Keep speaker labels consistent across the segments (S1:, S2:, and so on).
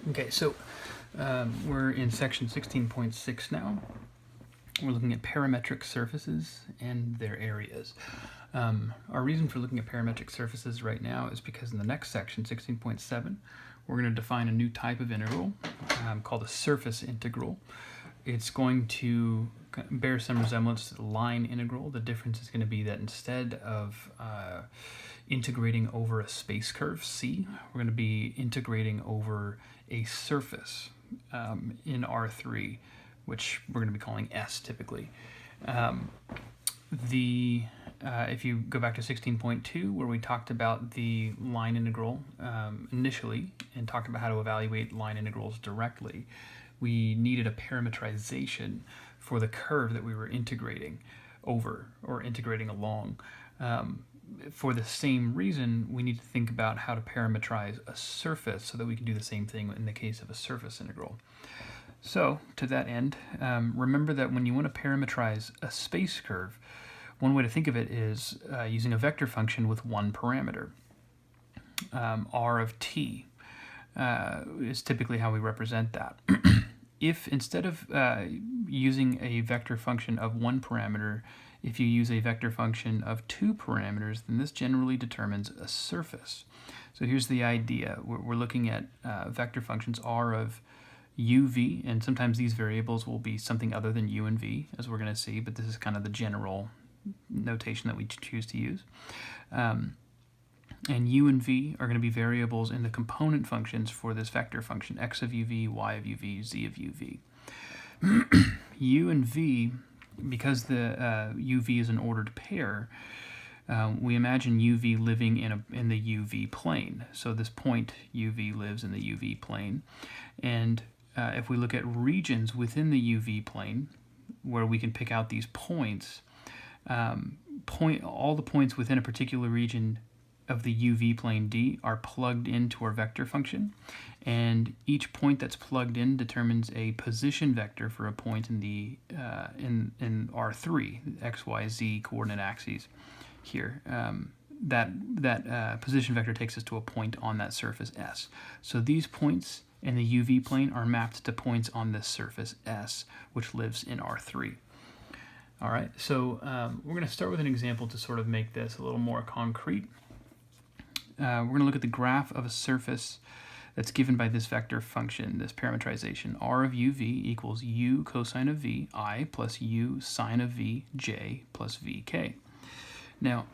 S1: Okay, so we're in section 16.6 now. We're looking at parametric surfaces and their areas. Our reason for looking at parametric surfaces right now is because in the next section, 16.7, we're going to define a new type of integral called a surface integral. It's going to bear some resemblance to the line integral. The difference is going to be that instead of integrating over a space curve, C, we're going to be integrating over a surface in R3, which we're going to be calling S typically. If you go back to 16.2, where we talked about the line integral initially and talked about how to evaluate line integrals directly, we needed a parametrization for the curve that we were integrating over or integrating along. For the same reason, we need to think about how to parametrize a surface so that we can do the same thing in the case of a surface integral. So, to that end, remember that when you want to parametrize a space curve, one way to think of it is using a vector function with one parameter. R of t is typically how we represent that. If instead of using a vector function of one parameter, if you use a vector function of two parameters, then this generally determines a surface. So here's the idea. We're looking at vector functions R of u, v, and sometimes these variables will be something other than u and v, as we're going to see, but this is kind of the general notation that we choose to use. And u and v are going to be variables in the component functions for this vector function, x of uv, y of uv, z of uv. U and v, because the uv is an ordered pair, we imagine uv living in the uv plane. So this point uv lives in the uv plane. And if we look at regions within the uv plane, where we can pick out these points, all the points within a particular region of the uv plane D are plugged into our vector function, and each point that's plugged in determines a position vector for a point in the in R3, x, y, z coordinate axes here. That position vector takes us to a point on that surface S. So these points in the uv plane are mapped to points on this surface S, which lives in R3. All right, so we're going to start with an example to sort of make this a little more concrete. We're going to look at the graph of a surface that's given by this vector function, this parametrization. R of uv equals u cosine of v I plus u sine of v j plus vk. Now,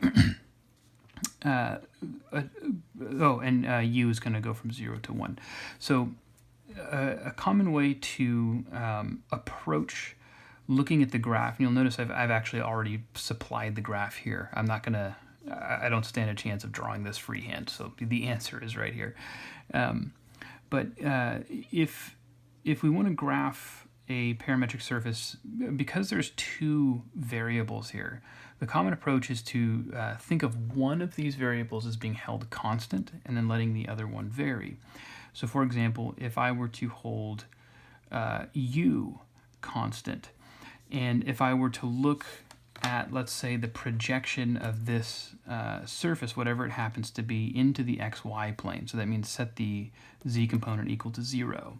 S1: u is going to go from 0 to 1. So a common way to approach looking at the graph, and you'll notice I've actually already supplied the graph here. I don't stand a chance of drawing this freehand, so the answer is right here. But if we want to graph a parametric surface, because there's two variables here, the common approach is to think of one of these variables as being held constant and then letting the other one vary. So for example, if I were to hold u constant, and if I were to look at, let's say, the projection of this surface, whatever it happens to be, into the xy plane, so that means set the z component equal to 0,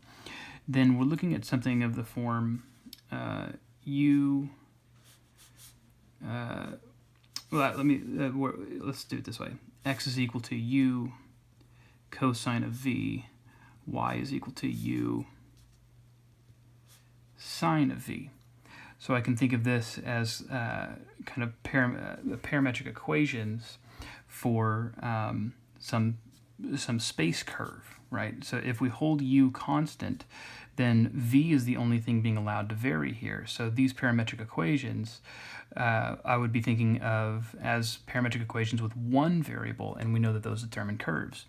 S1: then we're looking at something of the form let's do it this way. X is equal to u cosine of v, y is equal to u sine of v. So I can think of this as kind of parametric equations for some space curve, right? So if we hold u constant, then v is the only thing being allowed to vary here. So these parametric equations, I would be thinking of as parametric equations with one variable, and we know that those determine curves.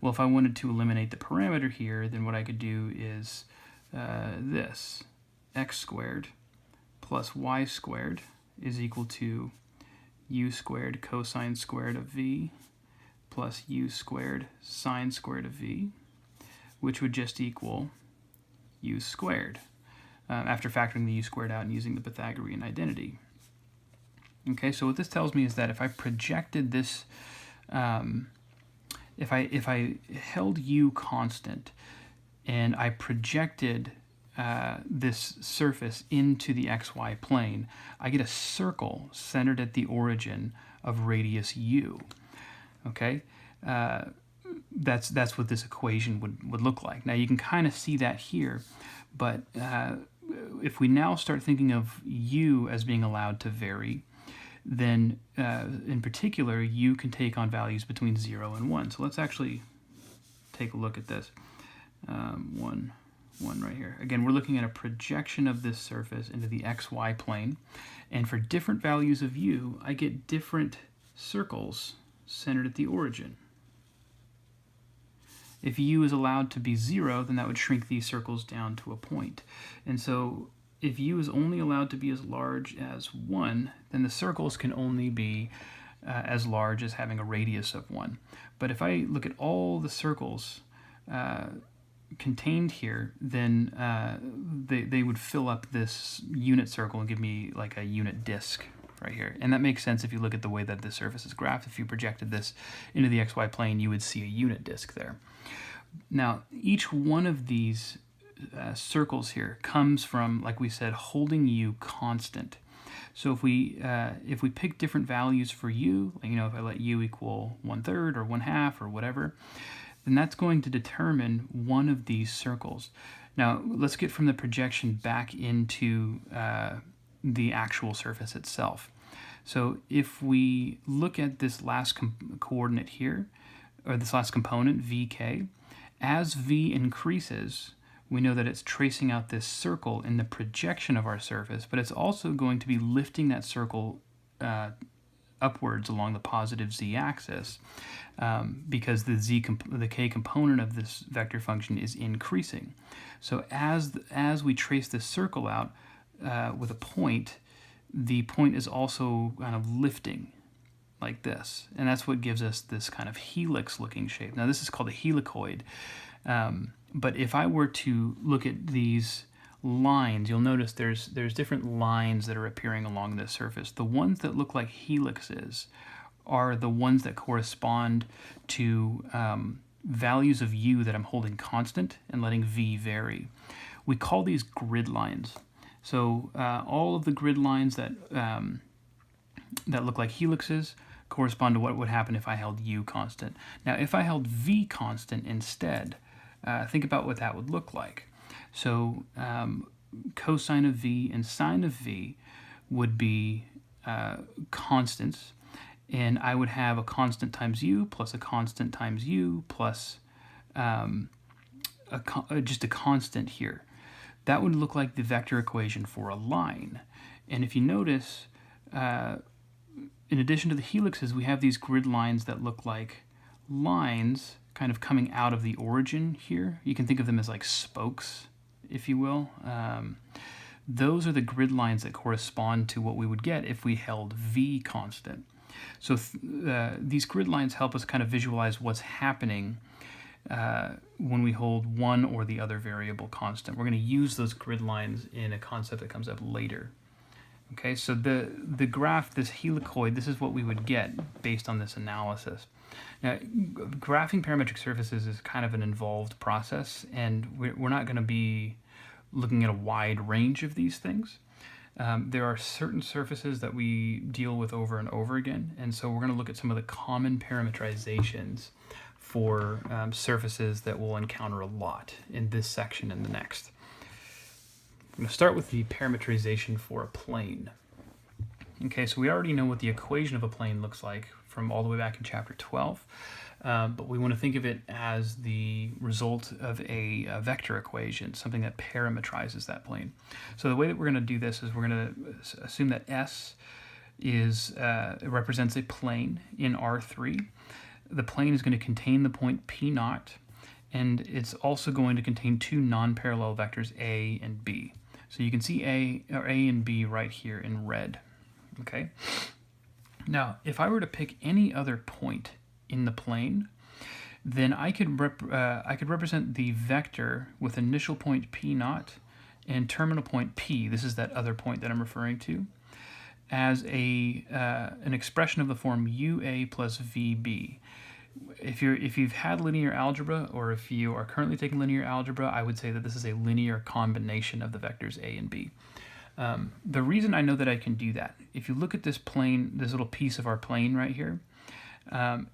S1: Well, if I wanted to eliminate the parameter here, then what I could do is this, x squared plus y squared is equal to u squared cosine squared of v plus u squared sine squared of v, which would just equal u squared, after factoring the u squared out and using the Pythagorean identity. Okay, so what this tells me is that if I projected this, if I held u constant, and I projected this surface into the xy plane, I get a circle centered at the origin of radius u. Okay, that's what this equation would look like. Now you can kind of see that here, but if we now start thinking of u as being allowed to vary, then in particular u can take on values between 0 and 1. So let's actually take a look at this. 1 right here. Again, we're looking at a projection of this surface into the xy plane, and for different values of u, I get different circles centered at the origin. If u is allowed to be 0, then that would shrink these circles down to a point. And so if u is only allowed to be as large as 1, then the circles can only be as large as having a radius of 1. But if I look at all the circles contained here, then they would fill up this unit circle and give me like a unit disk right here. And that makes sense if you look at the way that the surface is graphed. If you projected this into the xy plane, you would see a unit disk there. Now, each one of these circles here comes from, like we said, holding u constant. So if we pick different values for u, you know, if I let u equal 1/3 or 1/2 or whatever, then that's going to determine one of these circles. Now, let's get from the projection back into the actual surface itself. So if we look at this last coordinate here, or this last component, vk, as v increases, we know that it's tracing out this circle in the projection of our surface, but it's also going to be lifting that circle upwards along the positive z-axis because the k component of this vector function is increasing. So as we trace this circle out with a point, the point is also kind of lifting like this, and that's what gives us this kind of helix-looking shape. Now this is called a helicoid, but if I were to look at these lines, you'll notice there's different lines that are appearing along this surface. The ones that look like helixes are the ones that correspond to values of u that I'm holding constant and letting v vary. We call these grid lines. So all of the grid lines that look like helixes correspond to what would happen if I held u constant. Now if I held v constant instead, think about what that would look like. So cosine of v and sine of v would be constants, and I would have a constant times u plus a constant times u plus just a constant here. That would look like the vector equation for a line. And if you notice, in addition to the helixes, we have these grid lines that look like lines kind of coming out of the origin here. You can think of them as like spokes, if you will. Those are the grid lines that correspond to what we would get if we held v constant. So these grid lines help us kind of visualize what's happening when we hold one or the other variable constant. We're going to use those grid lines in a concept that comes up later. Okay, so the graph, this helicoid, this is what we would get based on this analysis. Now, graphing parametric surfaces is kind of an involved process, and we're not going to be looking at a wide range of these things. There are certain surfaces that we deal with over and over again, and so we're going to look at some of the common parametrizations for surfaces that we'll encounter a lot in this section and the next. I'm going to start with the parametrization for a plane. Okay, so we already know what the equation of a plane looks like from all the way back in chapter 12, but we want to think of it as the result of a vector equation, something that parametrizes that plane. So the way that we're going to do this is we're going to assume that S represents a plane in R3. The plane is going to contain the point P naught, and it's also going to contain two non-parallel vectors A and B. So you can see A and B right here in red. Okay. Now, if I were to pick any other point in the plane, then I could represent the vector with initial point P naught and terminal point P. This is that other point that I'm referring to, as an expression of the form UA plus VB. If you've had linear algebra, or if you are currently taking linear algebra, I would say that this is a linear combination of the vectors a and b. The reason I know that I can do that, if you look at this plane, this little piece of our plane right here,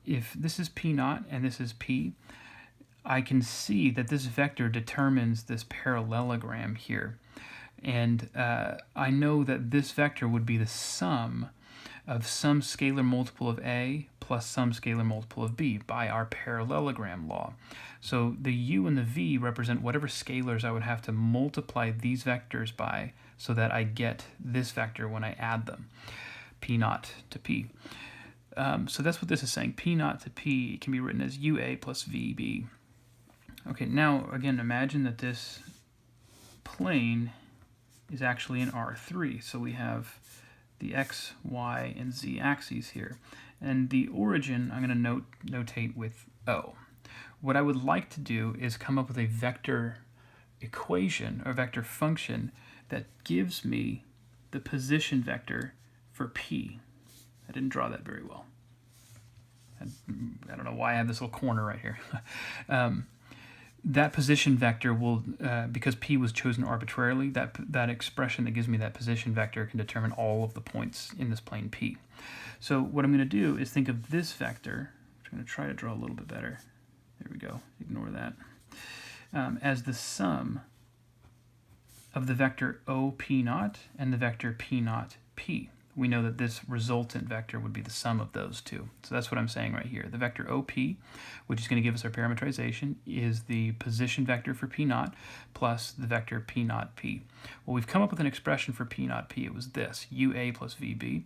S1: if this is p naught and this is p, I can see that this vector determines this parallelogram here. And I know that this vector would be the sum of some scalar multiple of a plus some scalar multiple of b by our parallelogram law. So the u and the v represent whatever scalars I would have to multiply these vectors by so that I get this vector when I add them, p naught to p. So that's what this is saying. P naught to p can be written as ua plus vb. Okay, now again, imagine that this plane is actually in R3. So we have the x, y, and z axes here. And the origin I'm going to notate with O. What I would like to do is come up with a vector equation or vector function that gives me the position vector for P. I didn't draw that very well. I don't know why I have this little corner right here. That position vector will, because P was chosen arbitrarily, that expression that gives me that position vector can determine all of the points in this plane P. So what I'm going to do is think of this vector, which I'm going to try to draw a little bit better. There we go, ignore that. As the sum of the vector OP naught and the vector P naught P. We know that this resultant vector would be the sum of those two. So that's what I'm saying right here. The vector OP, which is going to give us our parametrization, is the position vector for P naught plus the vector P naught P. Well, we've come up with an expression for P naught P. It was this, UA plus VB.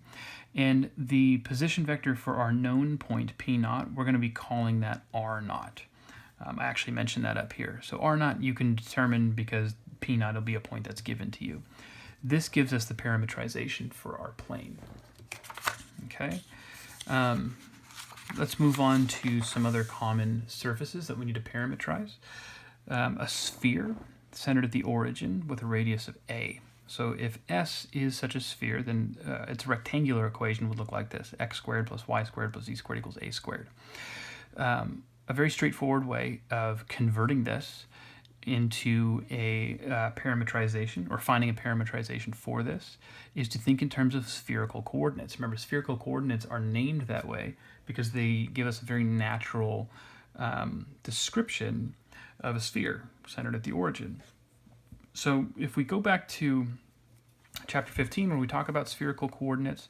S1: And the position vector for our known point P naught, we're going to be calling that R naught. I actually mentioned that up here. So R naught you can determine because P naught will be a point that's given to you. This gives us the parametrization for our plane. Okay, let's move on to some other common surfaces that we need to parametrize. A sphere centered at the origin with a radius of a. So if S is such a sphere, then its rectangular equation would look like this: x squared plus y squared plus z squared equals a squared. A very straightforward way of converting this into a parametrization, or finding a parametrization for this, is to think in terms of spherical coordinates. Remember, spherical coordinates are named that way because they give us a very natural description of a sphere centered at the origin. So if we go back to chapter 15 where we talk about spherical coordinates,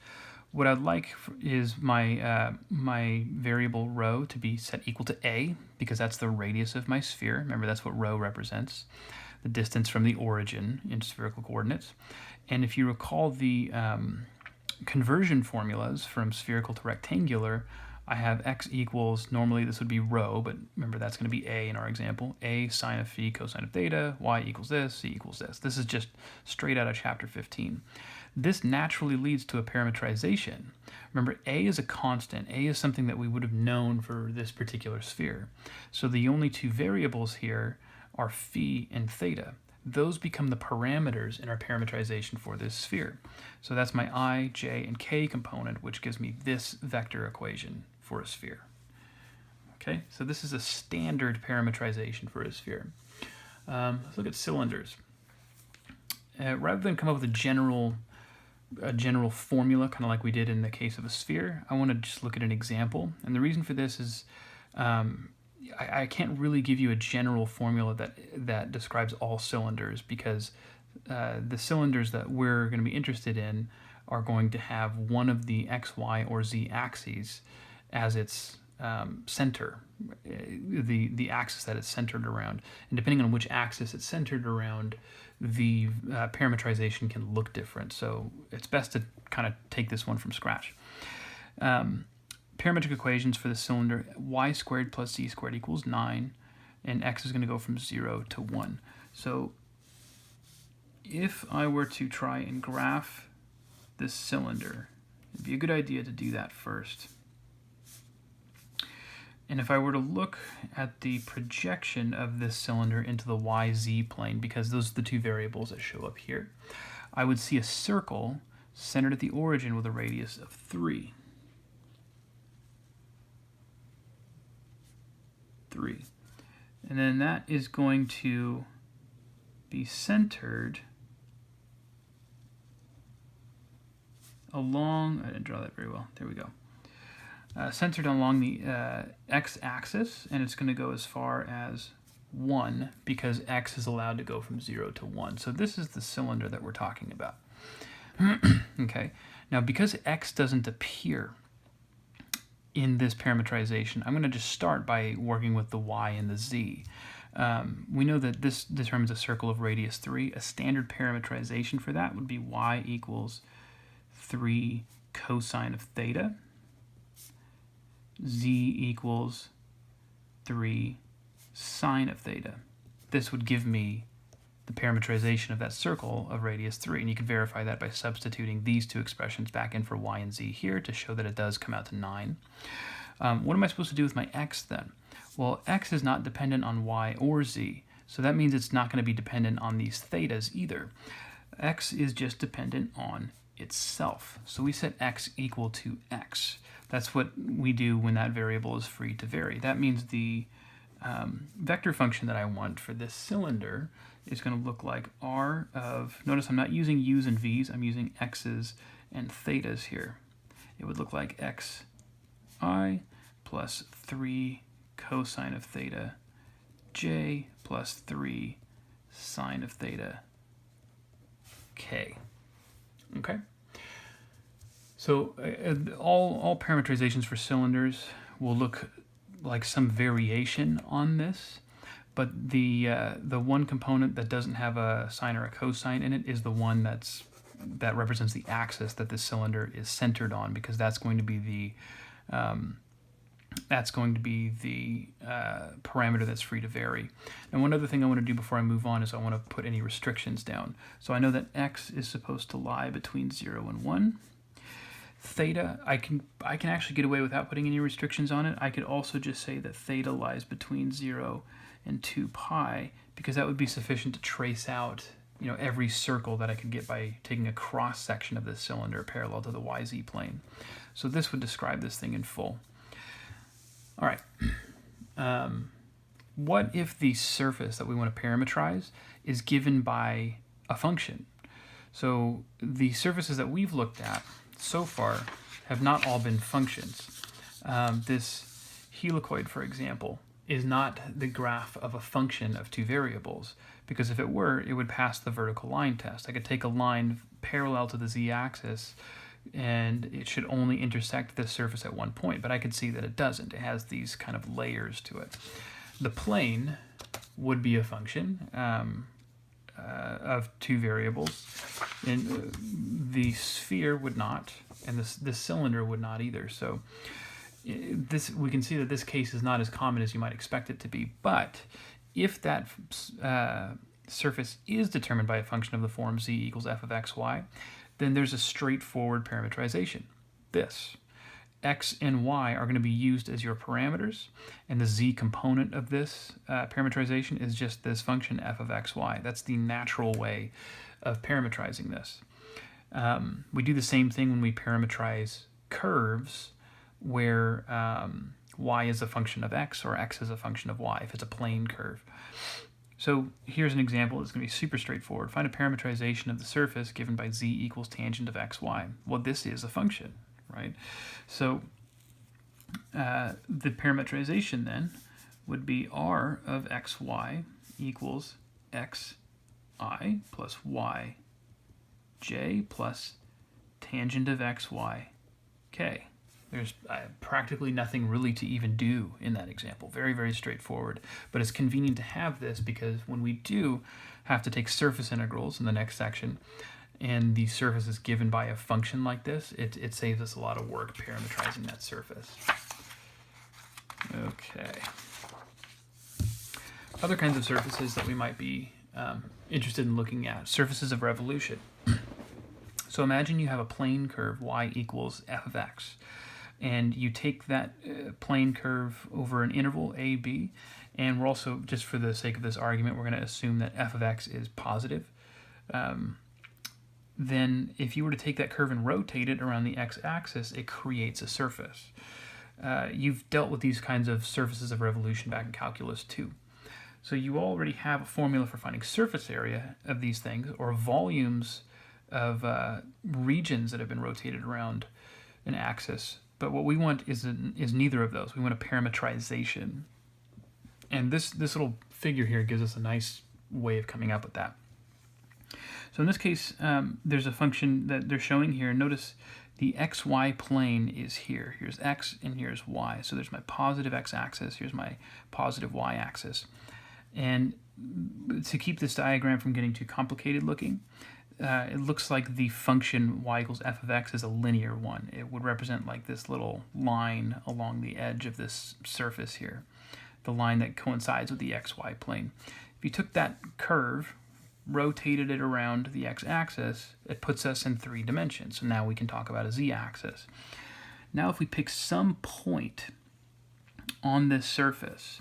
S1: what I'd like is my my variable rho to be set equal to a, because that's the radius of my sphere. Remember, that's what rho represents, the distance from the origin in spherical coordinates. And if you recall the conversion formulas from spherical to rectangular, I have x equals, normally this would be rho, but remember that's going to be a in our example. A sine of phi cosine of theta, y equals this, z equals this. This is just straight out of chapter 15. This naturally leads to a parametrization. Remember, a is a constant. A is something that we would have known for this particular sphere. So the only two variables here are phi and theta. Those become the parameters in our parametrization for this sphere. So that's my I, j, and k component, which gives me this vector equation for a sphere. Okay, so this is a standard parametrization for a sphere. Let's look at cylinders. Rather than come up with a general formula, kind of like we did in the case of a sphere, I want to just look at an example. And the reason for this is I can't really give you a general formula that describes all cylinders, because the cylinders that we're going to be interested in are going to have one of the x, y, or z axes as its center, the axis that it's centered around. And depending on which axis it's centered around, the parametrization can look different. So it's best to kind of take this one from scratch. Parametric equations for the cylinder: y squared plus z squared equals 9, and x is going to go from 0 to 1. So if I were to try and graph this cylinder, it'd be a good idea to do that first. And if I were to look at the projection of this cylinder into the YZ plane, because those are the two variables that show up here, I would see a circle centered at the origin with a radius of 3. 3. And then that is going to be centered along, I didn't draw that very well, there we go. Centered along the x-axis, and it's going to go as far as 1 because x is allowed to go from 0 to 1. So this is the cylinder that we're talking about. Okay, now because x doesn't appear in this parametrization, I'm going to just start by working with the y and the z. We know that this determines a circle of radius 3. A standard parametrization for that would be y equals 3 cosine of theta. Z equals 3 sine of theta. This would give me the parametrization of that circle of radius 3, and you can verify that by substituting these two expressions back in for y and z here to show that it does come out to 9. What am I supposed to do with my x then? Well, x is not dependent on y or z, so that means it's not going to be dependent on these thetas either. X is just dependent on itself. So we set x equal to x. That's what we do when that variable is free to vary. That means the vector function that I want for this cylinder is going to look like r of, notice I'm not using u's and v's, I'm using x's and thetas here. It would look like xi plus 3 cosine of theta j plus 3 sine of theta k. Okay? So all parametrizations for cylinders will look like some variation on this, but the one component that doesn't have a sine or a cosine in it is the one that represents the axis that the cylinder is centered on, because that's going to be the parameter that's free to vary. And one other thing I want to do before I move on is I want to put any restrictions down. So I know that x is supposed to lie between 0 and 1. Theta, I can actually get away without putting any restrictions on it. I could also just say that theta lies between 0 and 2 pi, because that would be sufficient to trace out, you know, every circle that I could get by taking a cross section of this cylinder parallel to the YZ plane. So this would describe this thing in full. All right. What if the surface that we want to parametrize is given by a function? So the surfaces that we've looked at so far have not all been functions. This helicoid, for example, is not the graph of a function of two variables, because if it were, it would pass the vertical line test. I could take a line parallel to the z-axis and it should only intersect this surface at one point, but I could see that it doesn't. It has these kind of layers to it. The plane would be a function of two variables, and the sphere would not, and this cylinder would not either. So we can see that this case is not as common as you might expect it to be. But if that surface is determined by a function of the form z equals f of xy, then there's a straightforward parametrization. This x and y are going to be used as your parameters, and the z component of this parametrization is just this function f of xy. That's the natural way of parametrizing this. We do the same thing when we parametrize curves, where y is a function of x or x is a function of y, if it's a plane curve. So here's an example. It's going to be super straightforward. Find a parametrization of the surface given by z equals tangent of xy. Well, this is a function, right? So the parametrization then would be r of xy equals xi plus yj plus tangent of xy k. There's practically nothing really to even do in that example. Very, very straightforward. But it's convenient to have this because when we do have to take surface integrals in the next section, and the surface is given by a function like this, it saves us a lot of work parametrizing that surface. Okay. Other kinds of surfaces that we might be interested in looking at, surfaces of revolution. So imagine you have a plane curve y equals f of x, and you take that plane curve over an interval a, b, and we're also, just for the sake of this argument, we're going to assume that f of x is positive. Then if you were to take that curve and rotate it around the x-axis, it creates a surface. you've dealt with these kinds of surfaces of revolution back in calculus too. So you already have a formula for finding surface area of these things, or volumes of regions that have been rotated around an axis. But what we want is neither of those. We want a parametrization. And this little figure here gives us a nice way of coming up with that. So in this case, there's a function that they're showing here. Notice the xy plane is here. Here's x and here's y. So there's my positive x-axis. Here's my positive y-axis. And to keep this diagram from getting too complicated looking, it looks like the function y equals f of x is a linear one. It would represent like this little line along the edge of this surface here, the line that coincides with the xy plane. If you took that curve, rotated it around the x-axis, it puts us in 3 dimensions. So now we can talk about a z-axis. Now if we pick some point on this surface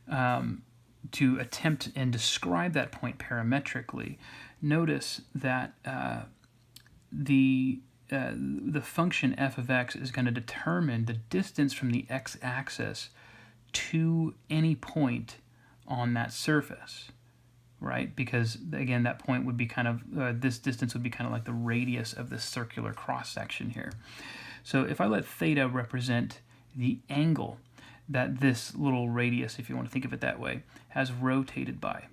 S1: to attempt and describe that point parametrically, notice that the function f of x is going to determine the distance from the x-axis to any point on that surface, right? Because again, that point would be kind of, this distance would be kind of like the radius of this circular cross-section here. So if I let theta represent the angle that this little radius, if you want to think of it that way, has rotated by,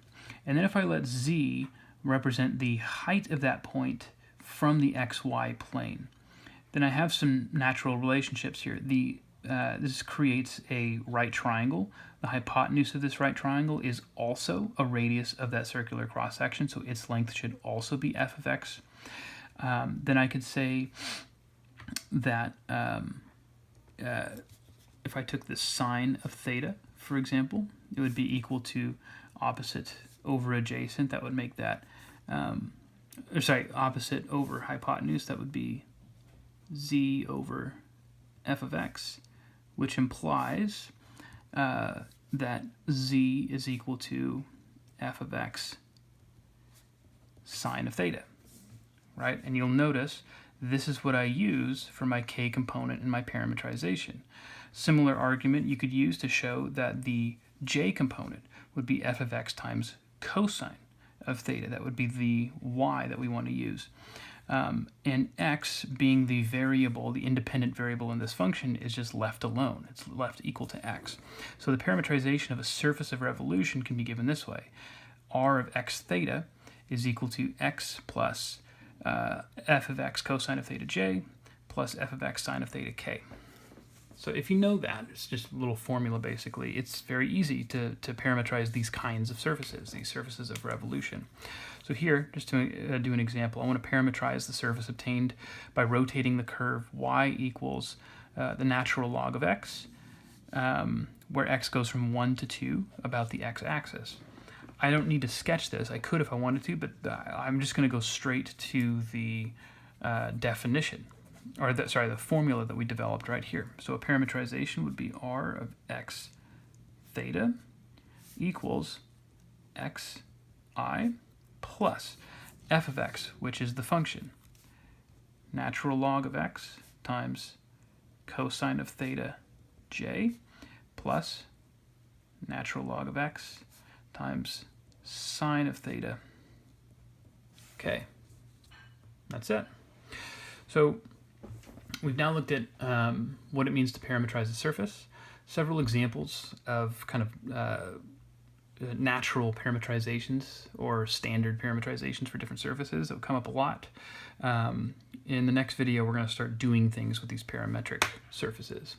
S1: and then if I let z represent the height of that point from the xy plane, then I have some natural relationships here. This creates a right triangle. The hypotenuse of this right triangle is also a radius of that circular cross-section, so its length should also be f of x. Then I could say that if I took the sine of theta, for example, it would be equal to opposite over adjacent. That would make that, opposite over hypotenuse. That would be z over f of x, which implies that z is equal to f of x sine of theta, right? And you'll notice this is what I use for my k component in my parametrization. Similar argument you could use to show that the j component would be f of x times cosine of theta. That would be the y that we want to use. And x, being the variable, the independent variable in this function, is just left alone. It's left equal to x. So the parametrization of a surface of revolution can be given this way. R of x theta is equal to x plus f of x cosine of theta j plus f of x sine of theta k. So if you know that, it's just a little formula basically. It's very easy to parametrize these kinds of surfaces, these surfaces of revolution. So here, just to do an example, I want to parametrize the surface obtained by rotating the curve y equals the natural log of x, where x goes from 1 to 2 about the x-axis. I don't need to sketch this. I could if I wanted to, but I'm just going to go straight to the definition, or the formula that we developed right here. So a parametrization would be r of x theta equals xi plus f of x, which is the function, natural log of x times cosine of theta j plus natural log of x times sine of theta k. That's it. So we've now looked at what it means to parametrize a surface, several examples of kind of natural parametrizations or standard parametrizations for different surfaces that will come up a lot. In the next video, we're going to start doing things with these parametric surfaces.